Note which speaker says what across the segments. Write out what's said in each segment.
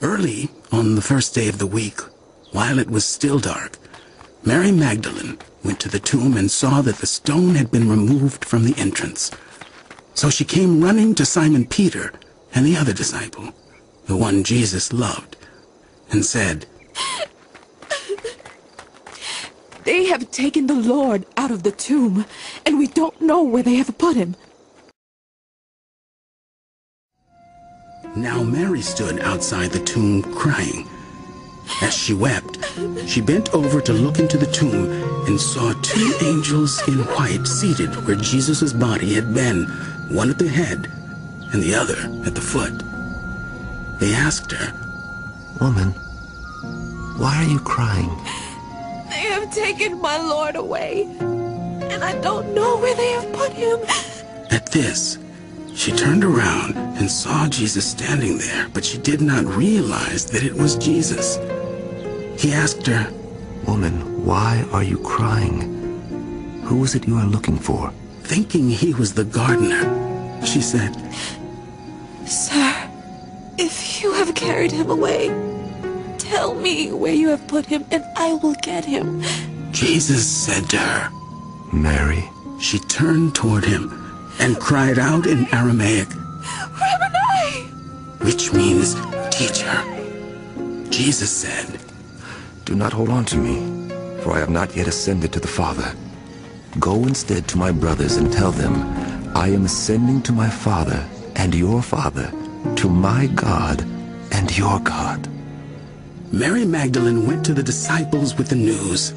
Speaker 1: Early on the first day of the week, while it was still dark, Mary Magdalene went to the tomb and saw that the stone had been removed from the entrance. So she came running to Simon Peter and the other disciple, the one Jesus loved, and said,
Speaker 2: "They have taken the Lord out of the tomb, and we don't know where they have put him."
Speaker 1: Now Mary stood outside the tomb crying. As she wept, she bent over to look into the tomb and saw two angels in white seated where Jesus' body had been, one at the head and the other at the foot. They asked her,
Speaker 3: "Woman, why are you crying?"
Speaker 2: "They have taken my Lord away, and I don't know where they have put him."
Speaker 1: At this, she turned around and saw Jesus standing there, but she did not realize that it was Jesus. He asked her,
Speaker 3: "Woman, why are you crying? Who is it you are looking for?"
Speaker 1: Thinking he was the gardener, she said,
Speaker 2: "Sir, if you have carried him away, tell me where you have put him, and I will get him."
Speaker 1: Jesus said to her,
Speaker 3: "Mary."
Speaker 1: She turned toward him and cried out in Aramaic,
Speaker 2: "Rabboni!"
Speaker 1: which means teacher. Jesus said,
Speaker 3: "Do not hold on to me, for I have not yet ascended to the Father. Go instead to my brothers and tell them, I am ascending to my Father and your Father, to my God and your God."
Speaker 1: Mary Magdalene went to the disciples with the news.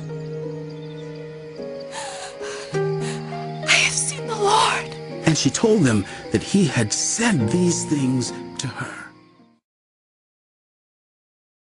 Speaker 2: "I have seen the Lord."
Speaker 1: And she told them that he had said these things to her.